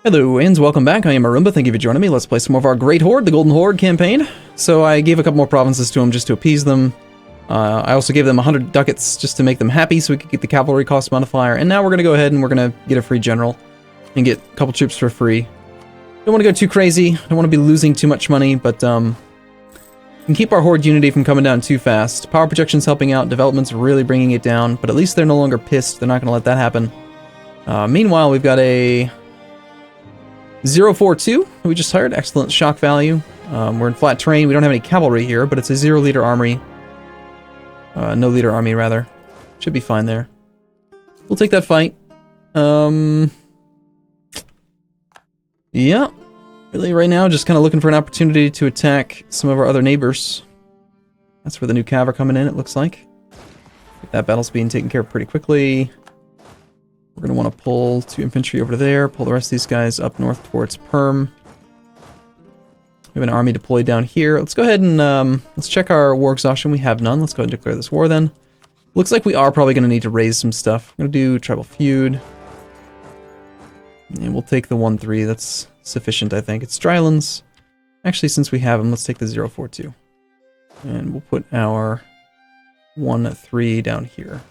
Hello, and welcome back. I am Arumba. Thank you for joining me. Let's play some more of our Great Horde, the Golden Horde campaign. So I gave a couple more provinces to them just to appease them. I also gave them 100 ducats just to make them happy so we could get the cavalry cost modifier. And now we're going to go ahead and we're going to get a free general and get a couple troops for free. Don't want to go too crazy. Don't want to be losing too much money, but can keep our Horde unity from coming down too fast. Power projection's helping out. Development's really bringing it down, but at least they're no longer pissed. They're not going to let that happen. Meanwhile, we've got a 042 we just hired. Excellent shock value. We're in flat terrain. We don't have any cavalry here, but it's a 0-leader army. No leader army, rather. Should be fine there. We'll take that fight. Yeah. Really, right now, just kind of looking for an opportunity to attack some of our other neighbors. That's where the new cav are coming in, it looks like. That battle's being taken care of pretty quickly. We're going to want to pull 2 infantry over to there, pull the rest of these guys up north towards Perm. We have an army deployed down here. Let's go ahead and let's check our war exhaustion. We have none. Let's go ahead and declare this war then. Looks like we are probably going to need to raise some stuff. I'm going to do tribal feud. And we'll take the 1-3. That's sufficient, I think. It's Drylands. Actually, since we have them, let's take the 0-4-2. And we'll put our 1-3 down here.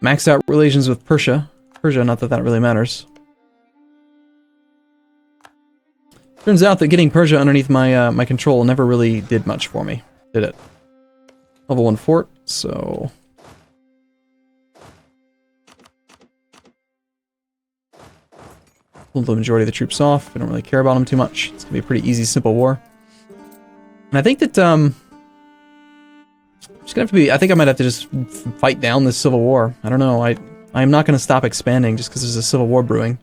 Max out relations with Persia. Not that that really matters. Turns out that getting Persia underneath my my control never really did much for me, did it? Level 1 fort, so... Pulled the majority of the troops off. We don't really care about them too much. It's gonna be a pretty easy, simple war. And I think that, just gonna have to be, I think I might have to just fight down this civil war. I don't know, I'm not gonna stop expanding just because there's a civil war brewing.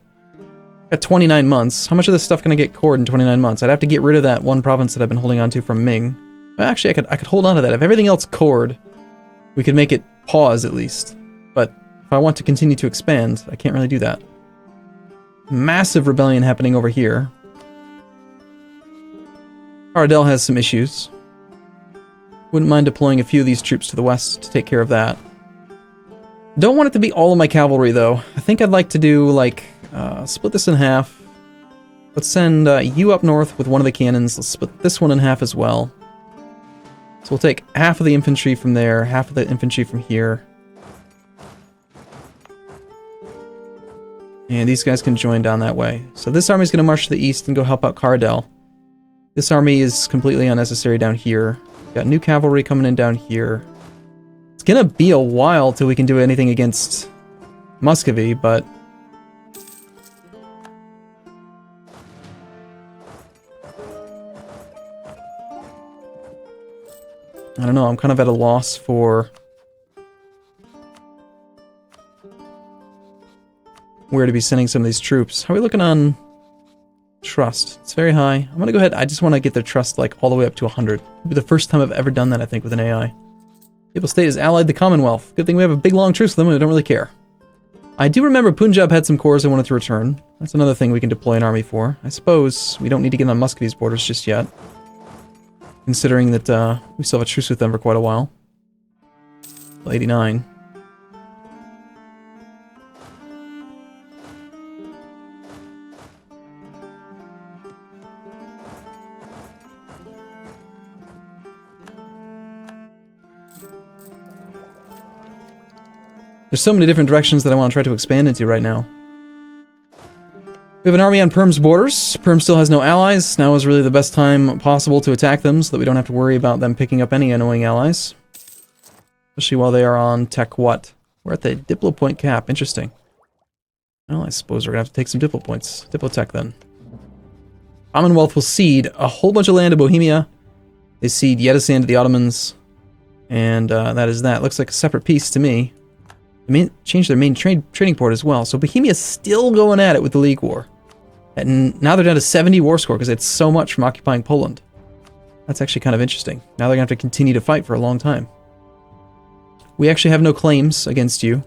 Got 29 months. How much of this stuff can I get cored in 29 months? I'd have to get rid of that one province that I've been holding on to from Ming. Well, actually, I could hold on to that. If everything else cored, we could make it pause at least. But if I want to continue to expand, I can't really do that. Massive rebellion happening over here. Ardell has some issues. Wouldn't mind deploying a few of these troops to the west to take care of that. Don't want it to be all of my cavalry, though. I think I'd like to do, like, split this in half. Let's send you up north with one of the cannons. Let's split this one in half as well. So we'll take half of the infantry from there, half of the infantry from here. And these guys can join down that way. So this army's going to march to the east and go help out Cardell. This army is completely unnecessary down here. Got new cavalry coming in down here. It's gonna be a while till we can do anything against Muscovy, but... I don't know, I'm kind of at a loss for... where to be sending some of these troops. How are we looking on... trust? It's very high. I'm gonna go ahead, I just want to get their trust like all the way up to 100. It'll be the first time I've ever done that, I think, with an AI. People State is allied the Commonwealth. Good thing we have a big long truce with them and we don't really care. I do remember Punjab had some cores I wanted to return. That's another thing we can deploy an army for. I suppose we don't need to get on Muscovy's borders just yet. Considering that we still have a truce with them for quite a while. 89. There's so many different directions that I want to try to expand into right now. We have an army on Perm's borders. Perm still has no allies. Now is really the best time possible to attack them so that we don't have to worry about them picking up any annoying allies. Especially while they are on tech what? We're at the Diplo point cap. Interesting. Well, I suppose we're going to have to take some Diplo points. Diplo tech then. Commonwealth will cede a whole bunch of land to Bohemia. They cede Yetisand to the Ottomans. And that is that. Looks like a separate piece to me. Change their main trading port as well. So Bohemia's still going at it with the League War. And now they're down to 70 war score because it's so much from occupying Poland. That's actually kind of interesting. Now they're going to have to continue to fight for a long time. We actually have no claims against you.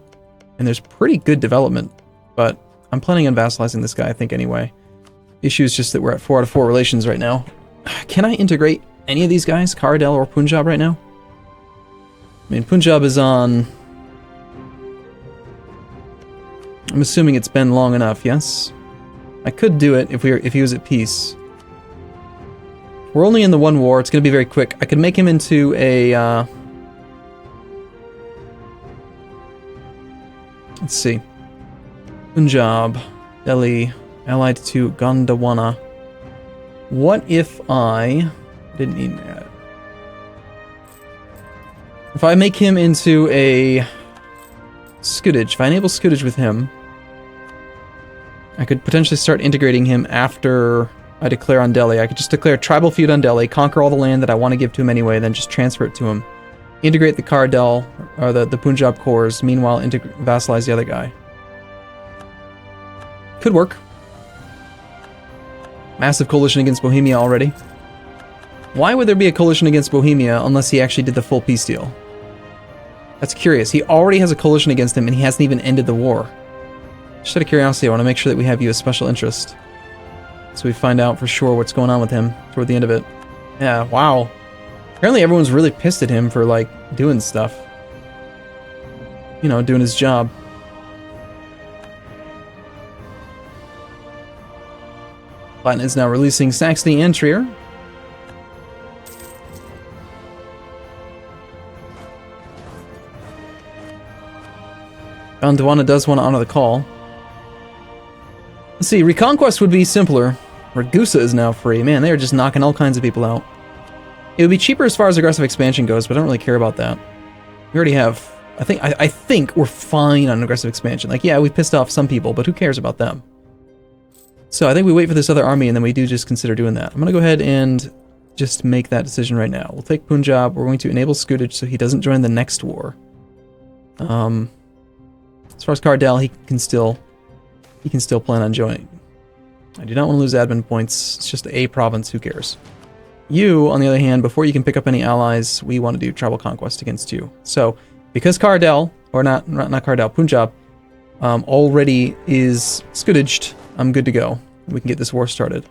And there's pretty good development. But I'm planning on vassalizing this guy, I think, anyway. The issue is just that we're at 4 out of 4 relations right now. Can I integrate any of these guys, Cardell or Punjab, right now? I mean, Punjab is on I'm assuming it's been long enough, yes? I could do it if he was at peace. We're only in the one war, it's gonna be very quick. I could make him into a, let's see. Punjab, Deli, allied to Gondwana. What if I didn't need that? If I make him into a Scudage, if I enable Scudage with him, I could potentially start integrating him after I declare on Deli. I could just declare tribal feud on Deli, conquer all the land that I want to give to him anyway, then just transfer it to him. Integrate the Kardel, or the Punjab cores, meanwhile vassalize the other guy. Could work. Massive coalition against Bohemia already. Why would there be a coalition against Bohemia unless he actually did the full peace deal? That's curious. He already has a coalition against him and he hasn't even ended the war. Just out of curiosity, I want to make sure that we have you as special interest. So we find out for sure what's going on with him toward the end of it. Yeah, wow. Apparently everyone's really pissed at him for, like, doing stuff. You know, doing his job. Latin is now releasing Saxony and Trier. Gondwana does want to honor the call. Let's see, Reconquest would be simpler. Ragusa is now free. Man, they are just knocking all kinds of people out. It would be cheaper as far as aggressive expansion goes, but I don't really care about that. We already have... I think we're fine on aggressive expansion. Like, yeah, we pissed off some people, but who cares about them? So I think we wait for this other army, and then we do just consider doing that. I'm going to go ahead and just make that decision right now. We'll take Punjab. We're going to enable Scudage so he doesn't join the next war. As far as Kardel, he can still plan on joining. I do not want to lose admin points. It's just a province. Who cares? You, on the other hand, before you can pick up any allies, we want to do tribal conquest against you. So, because Kardel, or not Kardel, Punjab, already is Scudaged, I'm good to go. We can get this war started.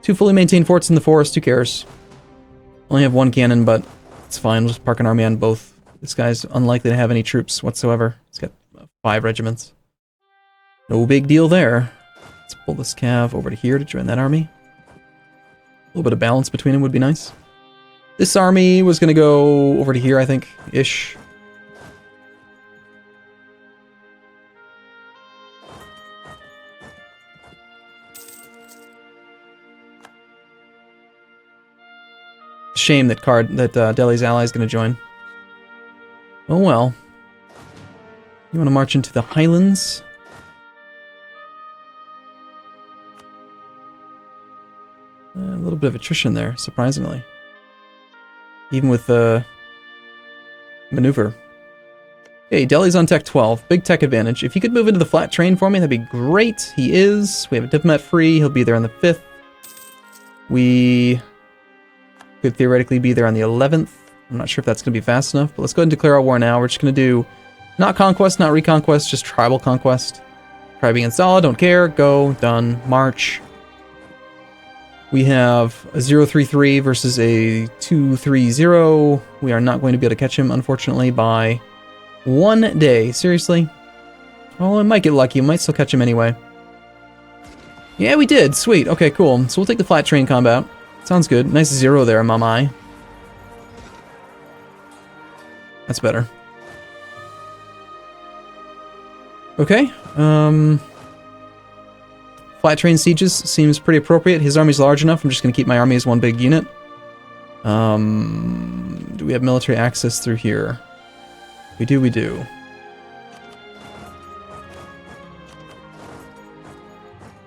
2 fully maintained forts in the forest. Who cares? Only have 1 cannon, but it's fine. We'll just park an army on both. This guy's unlikely to have any troops whatsoever. He's got 5 regiments. No big deal there. Let's pull this cav over to here to join that army. A little bit of balance between them would be nice. This army was going to go over to here, I think, ish. Shame that Deli's ally is going to join. Oh well. You want to march into the Highlands? A little bit of attrition there, surprisingly. Even with the maneuver. Okay, Deli's on tech 12. Big tech advantage. If he could move into the flat terrain for me, that'd be great. He is. We have a diplomat free. He'll be there on the 5th. We could theoretically be there on the 11th. I'm not sure if that's going to be fast enough, but let's go ahead and declare our war now. We're just going to do not conquest, not reconquest, just tribal conquest. Tribe against Allah, don't care. Go, done, march. We have a 033 versus a 230. We are not going to be able to catch him, unfortunately, by 1 day. Seriously? Oh, I might get lucky. We might still catch him anyway. Yeah, we did. Sweet. Okay, cool. So we'll take the flat terrain combat. Sounds good. Nice 0 there, mamai. That's better. Okay. Flat terrain sieges seems pretty appropriate. His army's large enough. I'm just going to keep my army as one big unit. Do we have military access through here? We do, we do.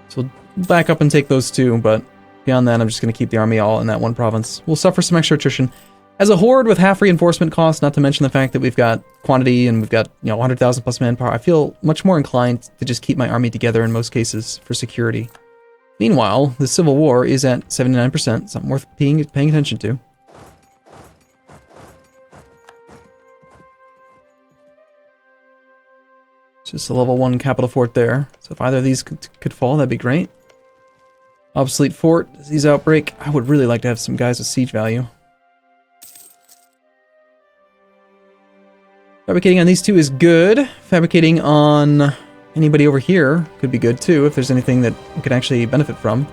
So we'll back up and take those 2, but beyond that, I'm just going to keep the army all in that one province. We'll suffer some extra attrition. As a horde with half reinforcement cost, not to mention the fact that we've got quantity and we've got, 100,000 plus manpower, I feel much more inclined to just keep my army together in most cases for security. Meanwhile, the Civil War is at 79%, something worth paying attention to. Just a level 1 capital fort there. So if either of these could fall, that'd be great. Obsolete fort, disease outbreak. I would really like to have some guys with siege value. Fabricating on these 2 is good. Fabricating on Anybody over here could be good too, if there's anything that we could actually benefit from.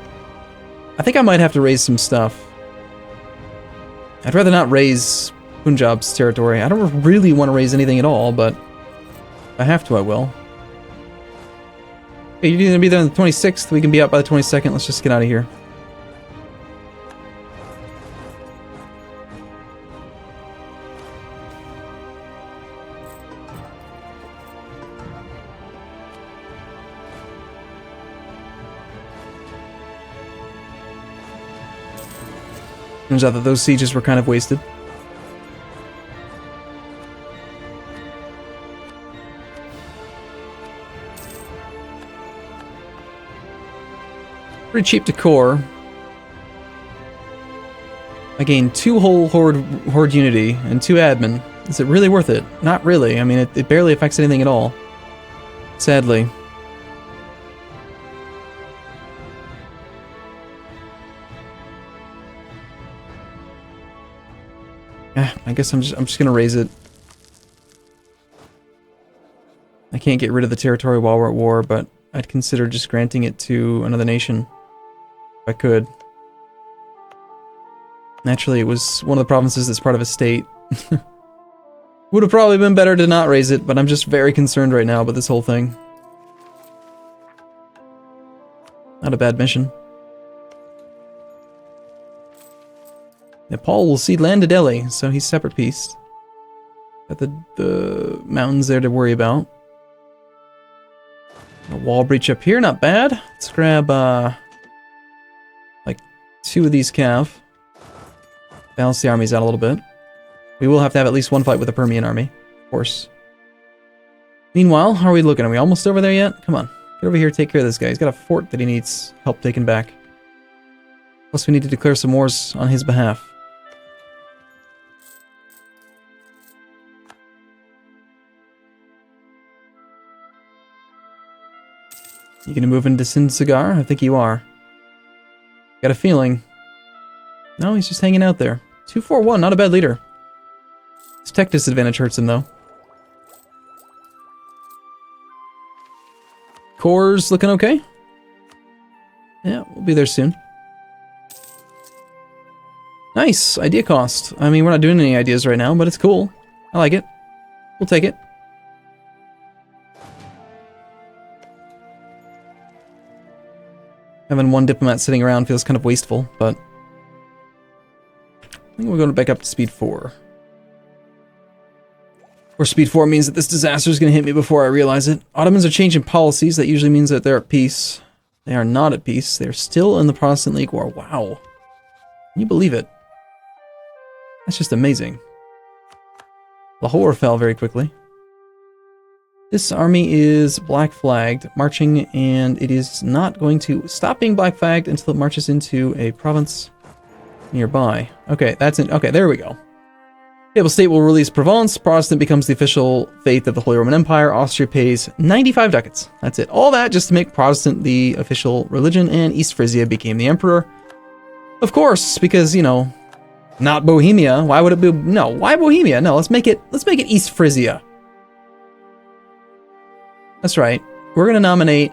I think I might have to raise some stuff. I'd rather not raise Punjab's territory. I don't really want to raise anything at all, but if I have to, I will. Okay, you're going to be there on the 26th. We can be out by the 22nd. Let's just get out of here. Turns out that those sieges were kind of wasted. Pretty cheap to core. I gained 2 whole horde unity and 2 admin. Is it really worth it? Not really. I mean, it barely affects anything at all. Sadly. I guess I'm just gonna raise it. I can't get rid of the territory while we're at war, but I'd consider just granting it to another nation. If I could. Naturally, it was one of the provinces that's part of a state. Would have probably been better to not raise it, but I'm just very concerned right now about this whole thing. Not a bad mission. Nepal will cede land to Deli, so he's separate piece. Got the mountains there to worry about. A wall breach up here, not bad. Let's grab like 2 of these cav. Balance the armies out a little bit. We will have to have at least one fight with the Permian army, of course. Meanwhile, how are we looking? Are we almost over there yet? Come on, get over here, take care of this guy. He's got a fort that he needs help taking back. Plus we need to declare some wars on his behalf. You gonna move into Sindsagar? I think you are. Got a feeling. No, he's just hanging out there. 241, not a bad leader. His tech disadvantage hurts him, though. Core's looking okay. Yeah, we'll be there soon. Nice! Idea cost. I mean, we're not doing any ideas right now, but it's cool. I like it. We'll take it. Having 1 diplomat sitting around feels kind of wasteful, but I think we're going back up to speed 4. Or speed 4 means that this disaster is going to hit me before I realize it. Ottomans are changing policies. That usually means that they're at peace. They are not at peace. They're still in the Protestant League War. Wow. Can you believe it? That's just amazing. Lahore fell very quickly. This army is black flagged, marching, and it is not going to stop being black flagged until it marches into a province nearby. Okay, that's it. Okay, there we go. Papal State will release Provence. Protestant becomes the official faith of the Holy Roman Empire. Austria pays 95 ducats. That's it. All that just to make Protestant the official religion, and East Frisia became the emperor. Of course, because, you know, not Bohemia. Why would it be? No, why Bohemia? No, let's make it East Frisia. That's right. We're going to nominate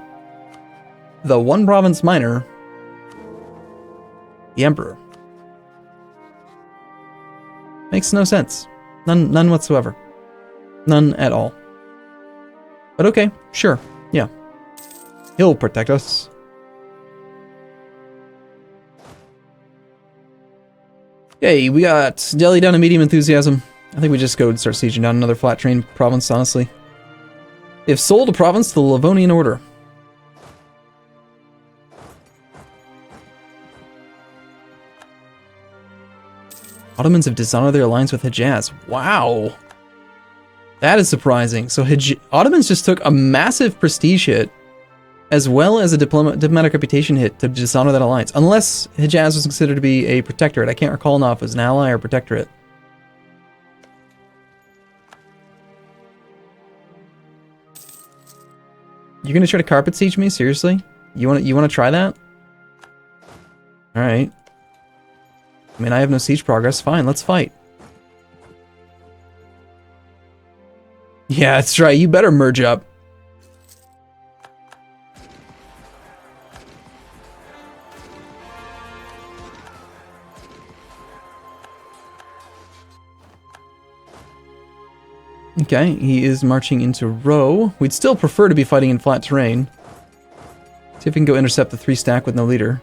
the 1 province minor the emperor. Makes no sense. None whatsoever. None at all. But okay, sure. Yeah. He'll protect us. Okay, we got Deli down to medium enthusiasm. I think we just go and start sieging down another flat terrain province, honestly. They've sold a province to the Livonian Order. Ottomans have dishonored their alliance with Hejaz. Wow. That is surprising. So Ottomans just took a massive prestige hit, as well as a diplomatic reputation hit to dishonor that alliance. Unless Hejaz was considered to be a protectorate. I can't recall now if it was an ally or protectorate. You're gonna try to carpet siege me? Seriously? You wanna try that? Alright. I mean, I have no siege progress. Fine, let's fight. Yeah, that's right. You better merge up. Okay, he is marching into row. We'd still prefer to be fighting in flat terrain. See if we can go intercept the 3 stack with no leader.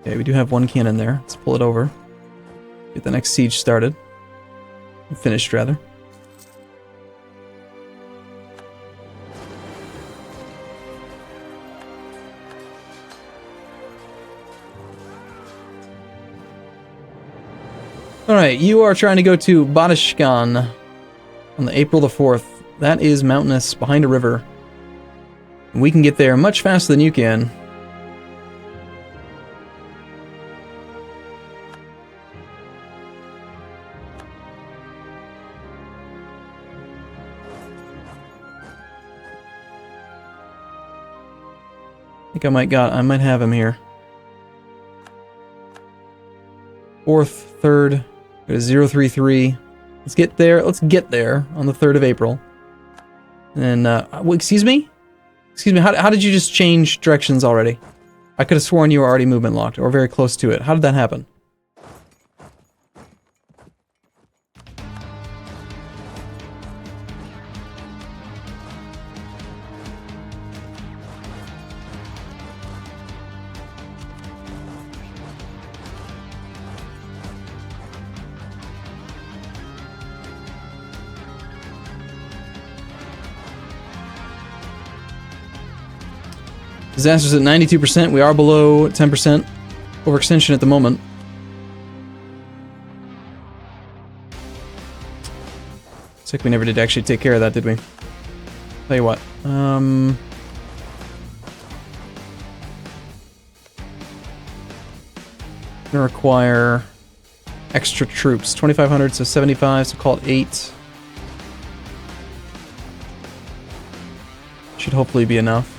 Okay, we do have 1 cannon there. Let's pull it over. Get the next siege started. Finished, rather. Alright, you are trying to go to Badishkan on the April the 4th. That is mountainous, behind a river. We can get there much faster than you can. I think I might have him here. 4th, 3rd, go to 033. Let's get there on the 3rd of April. And, well, excuse me? Excuse me, how did you just change directions already? I could have sworn you were already movement locked, or very close to it. How did that happen? Disasters at 92%. We are below 10% overextension at the moment. Looks like we never did actually take care of that, did we? Tell you what. Gonna require extra troops. 2,500, so 75, so call it 8. Should hopefully be enough.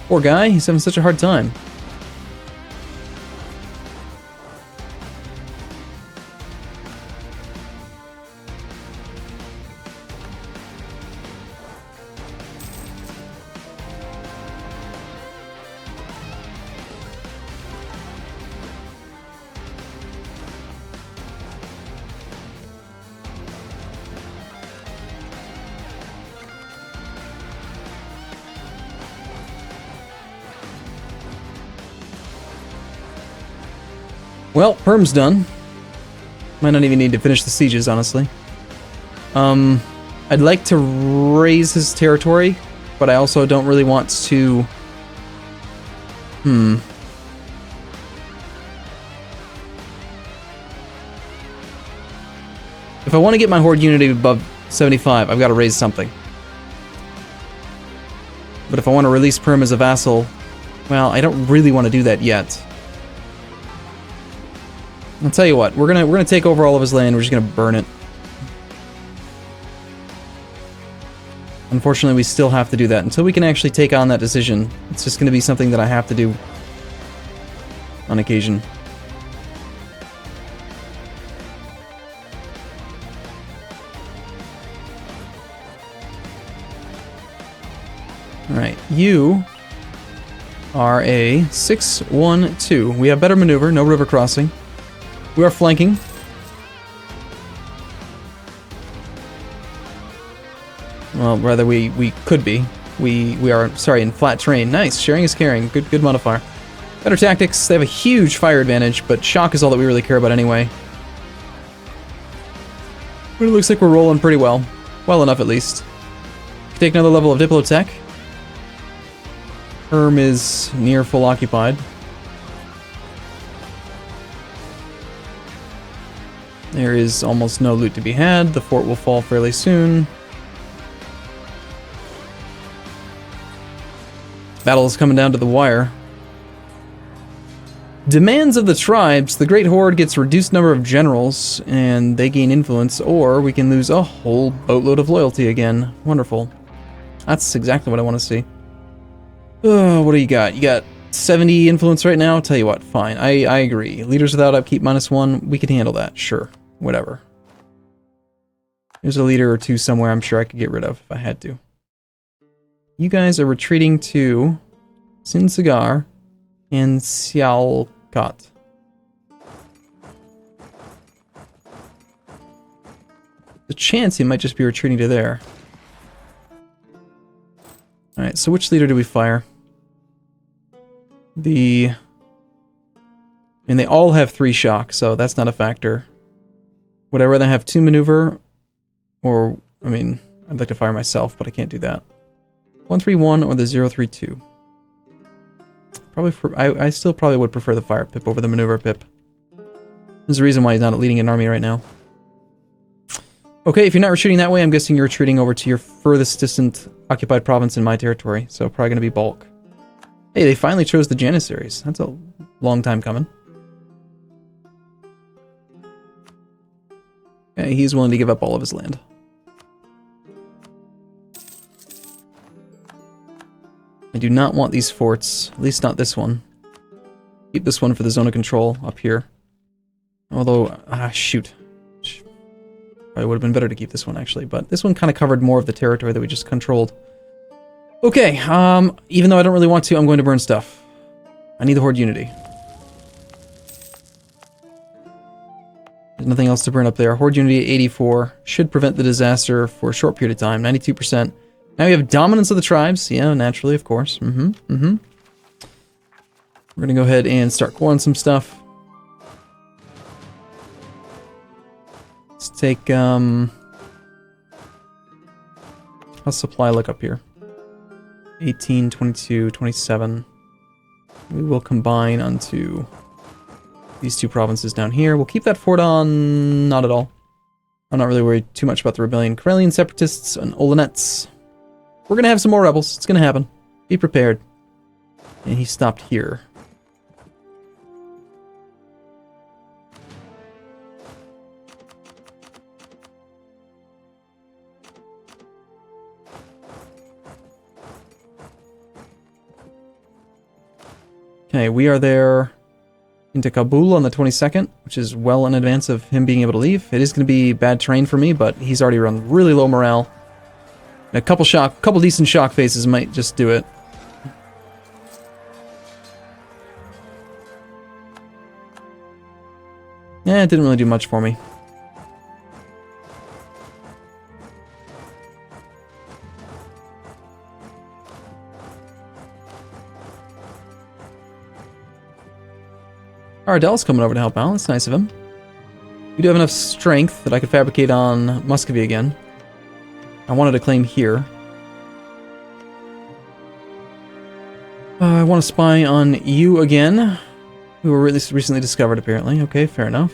Poor guy, he's having such a hard time. Well, Perm's done. Might not even need to finish the sieges, honestly. I'd like to raise his territory, but I also don't really want to... If I want to get my horde unity above 75, I've got to raise something. But if I want to release Perm as a vassal, well, I don't really want to do that yet. I'll tell you what, we're gonna take over all of his land, we're just gonna burn it. Unfortunately, we still have to do that. Until we can actually take on that decision, it's just gonna be something that I have to do on occasion. Alright, you are a 6-1-2. We have better maneuver, no river crossing. We are flanking. Well, rather we could be. We are, sorry, in flat terrain. Nice, sharing is caring. Good modifier. Better tactics. They have a huge fire advantage, but shock is all that we really care about anyway. But it looks like we're rolling pretty well. Well enough, at least. Take another level of Diplotech. Perm is near full occupied. There is almost no loot to be had. The fort will fall fairly soon. Battle is coming down to the wire. Demands of the tribes. The Great Horde gets reduced number of generals, and they gain influence, or we can lose a whole boatload of loyalty again. Wonderful. That's exactly what I want to see. What do you got? You got 70 influence right now? Tell you what, fine. I agree. Leaders without upkeep -1. We can handle that. Sure. Whatever. There's a leader or two somewhere I'm sure I could get rid of if I had to. You guys are retreating to Sinsagar, and Sialkot. The chance he might just be retreating to there. Alright, so which leader do we fire? And they all have 3 shock, so that's not a factor. Would I rather have 2 maneuver? Or, I mean, I'd like to fire myself, but I can't do that. 131 or the 032. Probably I still probably would prefer the fire pip over the maneuver pip. There's a reason why he's not leading an army right now. Okay, if you're not retreating that way, I'm guessing you're retreating over to your furthest distant occupied province in my territory, so probably going to be bulk. Hey, they finally chose the Janissaries. That's a long time coming. Okay, he's willing to give up all of his land. I do not want these forts, at least not this one. Keep this one for the zone of control up here. Although, shoot. Probably would have been better to keep this one, actually, but this one kind of covered more of the territory that we just controlled. Okay, even though I don't really want to, I'm going to burn stuff. I need the Horde unity. There's nothing else to burn up there. Horde unity at 84 should prevent the disaster for a short period of time. 92%. Now we have dominance of the tribes. Yeah, naturally, of course. We're gonna go ahead and start coring some stuff. Let's take, how's supply look up here? 18, 22, 27. We will combine onto these 2 provinces down here. We'll keep that fort on... not at all. I'm not really worried too much about the rebellion. Karelian separatists and Olenets. We're gonna have some more rebels. It's gonna happen. Be prepared. And he stopped here. Okay, we are there into Kabul on the 22nd, which is well in advance of him being able to leave. It is going to be bad terrain for me, but he's already run really low morale. And a couple decent shock phases might just do it. Yeah, it didn't really do much for me. Ardell's coming over to help out. That's nice of him. We do have enough strength that I could fabricate on Muscovy again. I wanted to claim here. I want to spy on you again. We were really recently discovered, apparently. Okay, fair enough.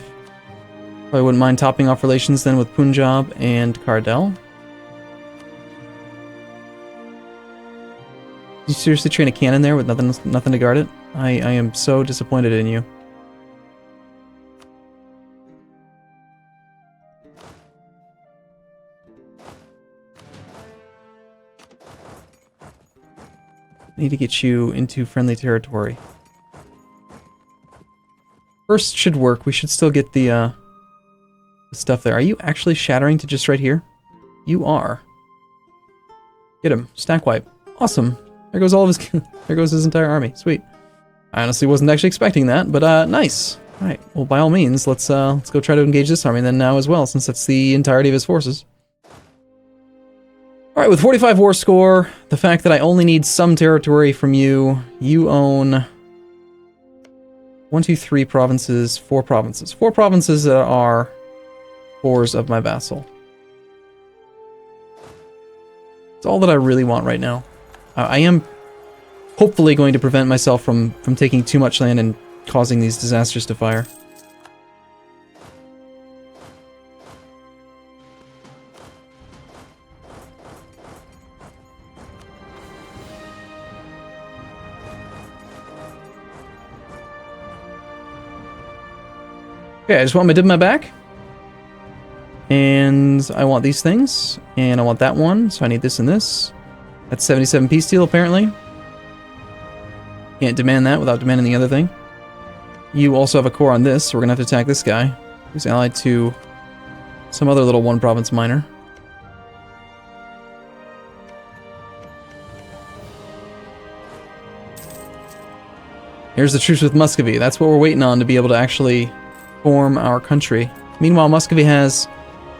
Probably wouldn't mind topping off relations then with Punjab and Cardell. Did you seriously train a cannon there with nothing to guard it? I am so disappointed in you. Need to get you into friendly territory. First should work. We should still get the stuff there. Are you actually shattering to just right here? You are. Get him. Stack wipe. Awesome. There goes all of his... there goes his entire army. Sweet. I honestly wasn't actually expecting that, but nice. Alright, well by all means, let's go try to engage this army then now as well, since that's the entirety of his forces. Alright, with 45 war score, the fact that I only need some territory from you, you own 1, 2, 3 provinces, 4 provinces. 4 provinces that are cores of my vassal. It's all that I really want right now. I am hopefully going to prevent myself from taking too much land and causing these disasters to fire. Okay, I just want my Diplomat back. And I want these things. And I want that one, so I need this and this. That's 77 peace steel, apparently. Can't demand that without demanding the other thing. You also have a core on this, so we're gonna have to attack this guy, who's allied to some other little one-province miner. Here's the truce with Muscovy. That's what we're waiting on to be able to actually form our country. Meanwhile, Muscovy has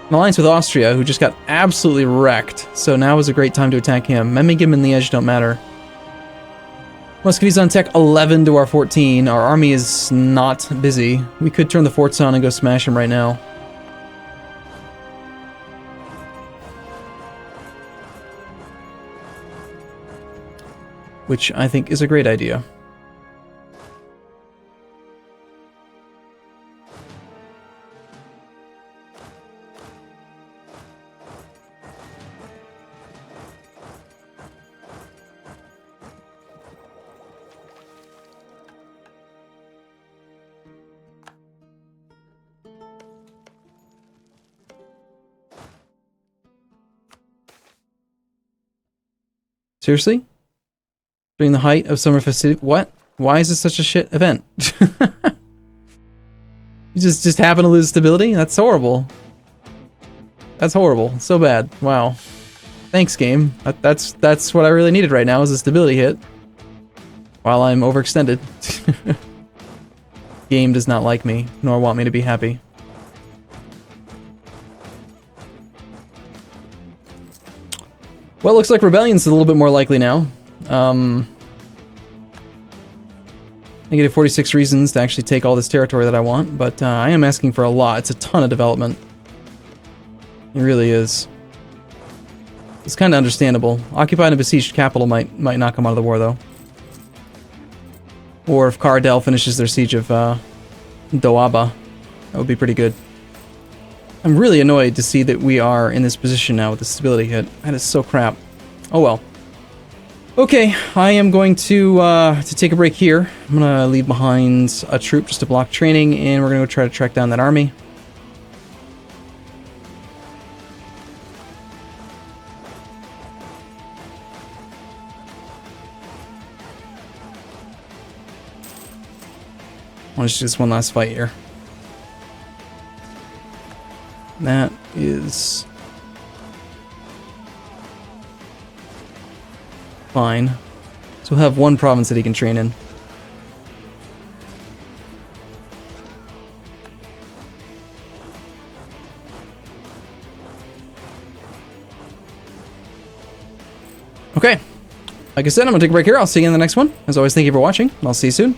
an alliance with Austria, who just got absolutely wrecked. So now is a great time to attack him. Memmingen and Liège don't matter. Muscovy's on tech 11 to our 14. Our army is not busy. We could turn the forts on and go smash him right now. Which I think is a great idea. Seriously? During the height of summer festivity? What? Why is this such a shit event? You just happen to lose stability? That's horrible. That's horrible. So bad. Wow. Thanks, game. That's what I really needed right now, is a stability hit. While I'm overextended. Game does not like me, nor want me to be happy. Well, it looks like Rebellion's a little bit more likely now. Negative 46 reasons to actually take all this territory that I want, but I am asking for a lot. It's a ton of development. It really is. It's kind of understandable. Occupied and besieged capital might not come out of the war, though. Or if Cardell finishes their siege of Doaba, that would be pretty good. I'm really annoyed to see that we are in this position now with the stability hit. That is so crap. Oh well. Okay, I am going to take a break here. I'm gonna leave behind a troop just to block training, and we're gonna go try to track down that army. I want to just do this one last fight here. That is fine. So we'll have one province that he can train in. Okay. Like I said, I'm going to take a break here. I'll see you in the next one. As always, thank you for watching. I'll see you soon.